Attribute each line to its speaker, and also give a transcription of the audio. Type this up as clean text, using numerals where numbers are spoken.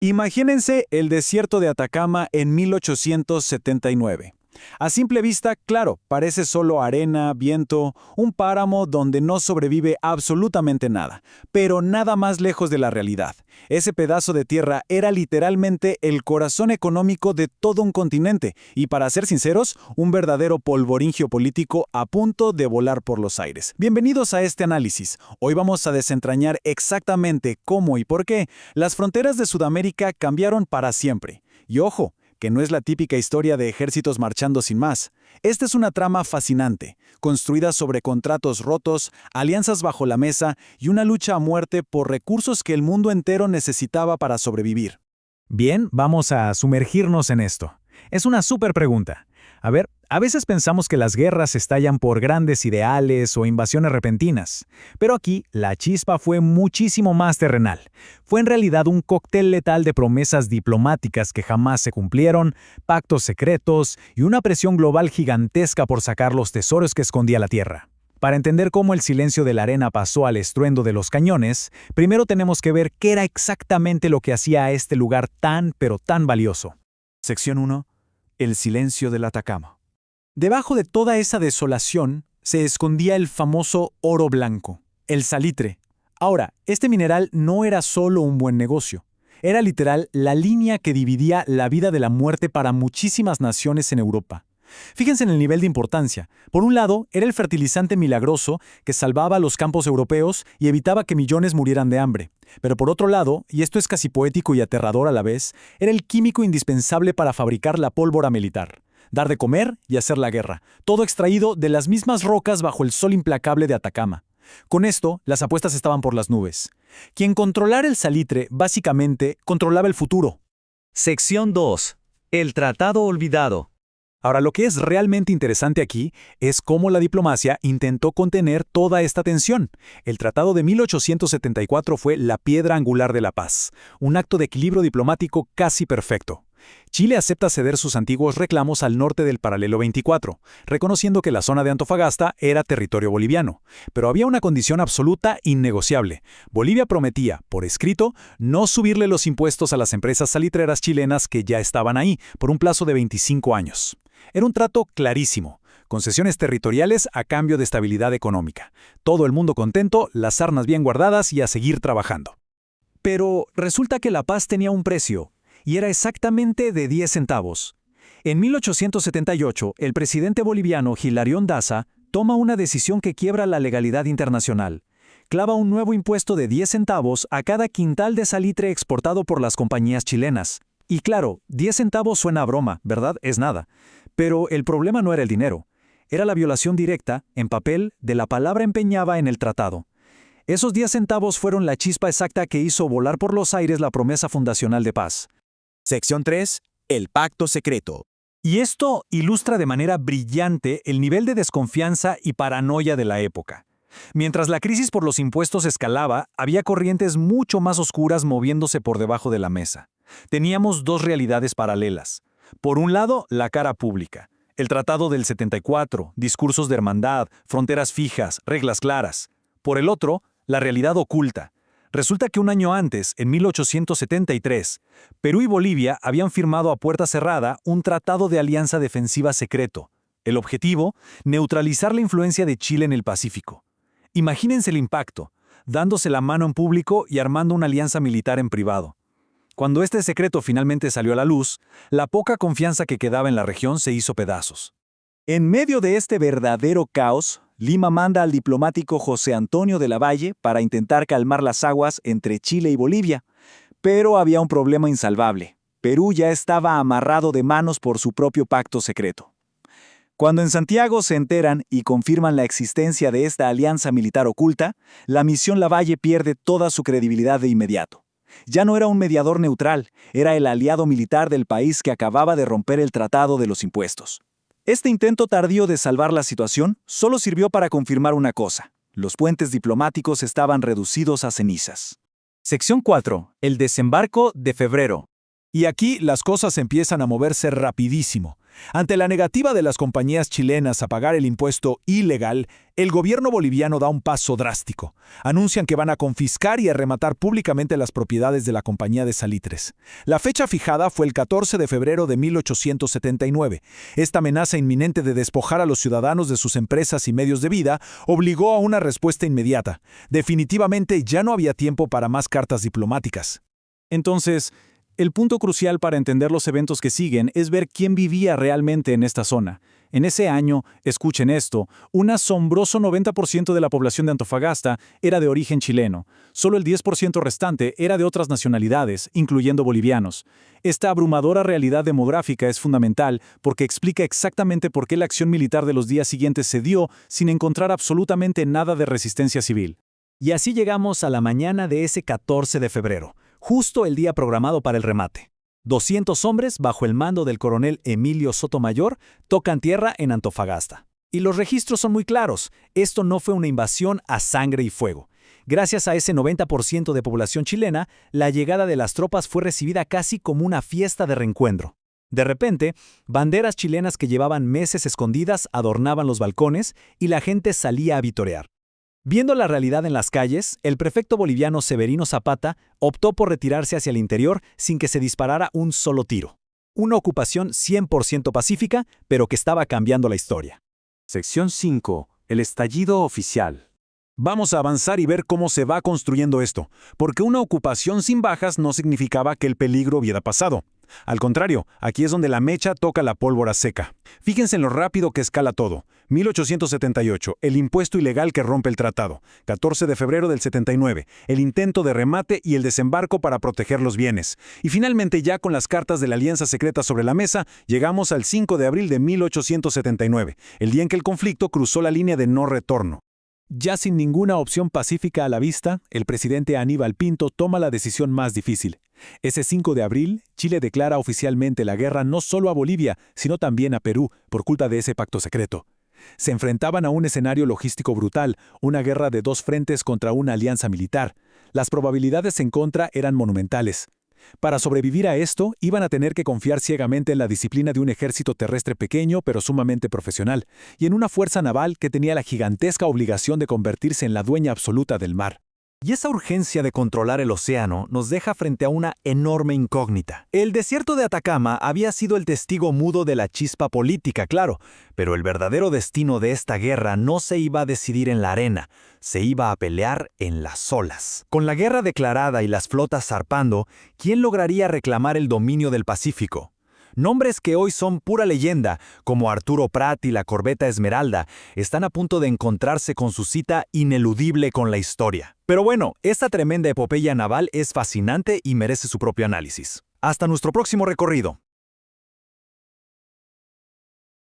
Speaker 1: Imagínense el desierto de Atacama en 1879. A simple vista, claro, parece solo arena, viento, un páramo donde no sobrevive absolutamente nada, pero nada más lejos de la realidad. Ese pedazo de tierra era literalmente el corazón económico de todo un continente y, para ser sinceros, un verdadero polvorín geopolítico a punto de volar por los aires. Bienvenidos a este análisis. Hoy vamos a desentrañar exactamente cómo y por qué las fronteras de Sudamérica cambiaron para siempre. Y ojo, que no es la típica historia de ejércitos marchando sin más. Esta es una trama fascinante, construida sobre contratos rotos, alianzas bajo la mesa y una lucha a muerte por recursos que el mundo entero necesitaba para sobrevivir.
Speaker 2: Bien, vamos a sumergirnos en esto. Es una súper pregunta. A ver, a veces pensamos que las guerras estallan por grandes ideales o invasiones repentinas, pero aquí la chispa fue muchísimo más terrenal. Fue en realidad un cóctel letal de promesas diplomáticas que jamás se cumplieron, pactos secretos y una presión global gigantesca por sacar los tesoros que escondía la tierra. Para entender cómo el silencio de la arena pasó al estruendo de los cañones, primero tenemos que ver qué era exactamente lo que hacía a este lugar tan pero tan valioso.
Speaker 1: Sección 1. El silencio del Atacama. Debajo de toda esa desolación se escondía el famoso oro blanco, el salitre. Ahora, este mineral no era solo un buen negocio. Era literal la línea que dividía la vida de la muerte para muchísimas naciones en Europa. Fíjense en el nivel de importancia. Por un lado, era el fertilizante milagroso que salvaba los campos europeos y evitaba que millones murieran de hambre. Pero por otro lado, y esto es casi poético y aterrador a la vez, era el químico indispensable para fabricar la pólvora militar. Dar de comer y hacer la guerra, todo extraído de las mismas rocas bajo el sol implacable de Atacama. Con esto, las apuestas estaban por las nubes. Quien controlara el salitre, básicamente, controlaba el futuro.
Speaker 3: Sección 2. El Tratado Olvidado.
Speaker 2: Ahora, lo que es realmente interesante aquí es cómo la diplomacia intentó contener toda esta tensión. El Tratado de 1874 fue la piedra angular de la paz, un acto de equilibrio diplomático casi perfecto. Chile acepta ceder sus antiguos reclamos al norte del paralelo 24, reconociendo que la zona de Antofagasta era territorio boliviano. Pero había una condición absoluta innegociable. Bolivia prometía, por escrito, no subirle los impuestos a las empresas salitreras chilenas que ya estaban ahí, por un plazo de 25 años. Era un trato clarísimo. Concesiones territoriales a cambio de estabilidad económica. Todo el mundo contento, las armas bien guardadas y a seguir trabajando.
Speaker 1: Pero resulta que la paz tenía un precio, y era exactamente de 10 centavos. En 1878, el presidente boliviano Hilarión Daza toma una decisión que quiebra la legalidad internacional. Clava un nuevo impuesto de 10 centavos a cada quintal de salitre exportado por las compañías chilenas. Y claro, 10 centavos suena a broma, ¿verdad? Es nada. Pero el problema no era el dinero. Era la violación directa, en papel, de la palabra empeñada en el tratado. Esos 10 centavos fueron la chispa exacta que hizo volar por los aires la promesa fundacional de paz.
Speaker 4: Sección 3. El pacto secreto.
Speaker 1: Y esto ilustra de manera brillante el nivel de desconfianza y paranoia de la época. Mientras la crisis por los impuestos escalaba, había corrientes mucho más oscuras moviéndose por debajo de la mesa. Teníamos dos realidades paralelas. Por un lado, la cara pública. El Tratado del 74, discursos de hermandad, fronteras fijas, reglas claras. Por el otro, la realidad oculta. Resulta que un año antes, en 1873, Perú y Bolivia habían firmado a puerta cerrada un tratado de alianza defensiva secreto. El objetivo, neutralizar la influencia de Chile en el Pacífico. Imagínense el impacto, dándose la mano en público y armando una alianza militar en privado. Cuando este secreto finalmente salió a la luz, la poca confianza que quedaba en la región se hizo pedazos. En medio de este verdadero caos, Lima manda al diplomático José Antonio de la Valle para intentar calmar las aguas entre Chile y Bolivia. Pero había un problema insalvable. Perú ya estaba amarrado de manos por su propio pacto secreto. Cuando en Santiago se enteran y confirman la existencia de esta alianza militar oculta, la misión Lavalle pierde toda su credibilidad de inmediato. Ya no era un mediador neutral, era el aliado militar del país que acababa de romper el tratado de los impuestos. Este intento tardío de salvar la situación solo sirvió para confirmar una cosa: los puentes diplomáticos estaban reducidos a cenizas.
Speaker 2: Sección 4. El desembarco de febrero.
Speaker 1: Y aquí las cosas empiezan a moverse rapidísimo.
Speaker 2: Ante la negativa de las compañías chilenas a pagar el impuesto ilegal, el gobierno boliviano da un paso drástico. Anuncian que van a confiscar y arrematar públicamente las propiedades de la compañía de salitres. La fecha fijada fue el 14 de febrero de 1879. Esta amenaza inminente de despojar a los ciudadanos de sus empresas y medios de vida obligó a una respuesta inmediata. Definitivamente ya no había tiempo para más cartas diplomáticas.
Speaker 1: Entonces, el punto crucial para entender los eventos que siguen es ver quién vivía realmente en esta zona. En ese año, escuchen esto, un asombroso 90% de la población de Antofagasta era de origen chileno. Solo el 10% restante era de otras nacionalidades, incluyendo bolivianos. Esta abrumadora realidad demográfica es fundamental porque explica exactamente por qué la acción militar de los días siguientes se dio sin encontrar absolutamente nada de resistencia civil. Y así llegamos a la mañana de ese 14 de febrero. Justo el día programado para el remate. 200 hombres, bajo el mando del coronel Emilio Sotomayor, tocan tierra en Antofagasta. Y los registros son muy claros. Esto no fue una invasión a sangre y fuego. Gracias a ese 90% de población chilena, la llegada de las tropas fue recibida casi como una fiesta de reencuentro. De repente, banderas chilenas que llevaban meses escondidas adornaban los balcones y la gente salía a vitorear. Viendo la realidad en las calles, el prefecto boliviano Severino Zapata optó por retirarse hacia el interior sin que se disparara un solo tiro. Una ocupación 100% pacífica, pero que estaba cambiando la historia.
Speaker 2: Sección 5. El estallido oficial. Vamos a avanzar y ver cómo se va construyendo esto, porque una ocupación sin bajas no significaba que el peligro hubiera pasado. Al contrario, aquí es donde la mecha toca la pólvora seca. Fíjense en lo rápido que escala todo. 1878, el impuesto ilegal que rompe el tratado. 14 de febrero del 79, el intento de remate y el desembarco para proteger los bienes. Y finalmente, ya con las cartas de la alianza secreta sobre la mesa, llegamos al 5 de abril de 1879, el día en que el conflicto cruzó la línea de no retorno. Ya sin ninguna opción pacífica a la vista, el presidente Aníbal Pinto toma la decisión más difícil. Ese 5 de abril, Chile declara oficialmente la guerra no solo a Bolivia, sino también a Perú, por culpa de ese pacto secreto. Se enfrentaban a un escenario logístico brutal, una guerra de dos frentes contra una alianza militar. Las probabilidades en contra eran monumentales. Para sobrevivir a esto, iban a tener que confiar ciegamente en la disciplina de un ejército terrestre pequeño pero sumamente profesional, y en una fuerza naval que tenía la gigantesca obligación de convertirse en la dueña absoluta del mar.
Speaker 1: Y esa urgencia de controlar el océano nos deja frente a una enorme incógnita. El desierto de Atacama había sido el testigo mudo de la chispa política, claro, pero el verdadero destino de esta guerra no se iba a decidir en la arena, se iba a pelear en las olas. Con la guerra declarada y las flotas zarpando, ¿quién lograría reclamar el dominio del Pacífico? Nombres que hoy son pura leyenda, como Arturo Prat y la corbeta Esmeralda, están a punto de encontrarse con su cita ineludible con la historia. Pero bueno, esta tremenda epopeya naval es fascinante y merece su propio análisis. Hasta nuestro próximo recorrido.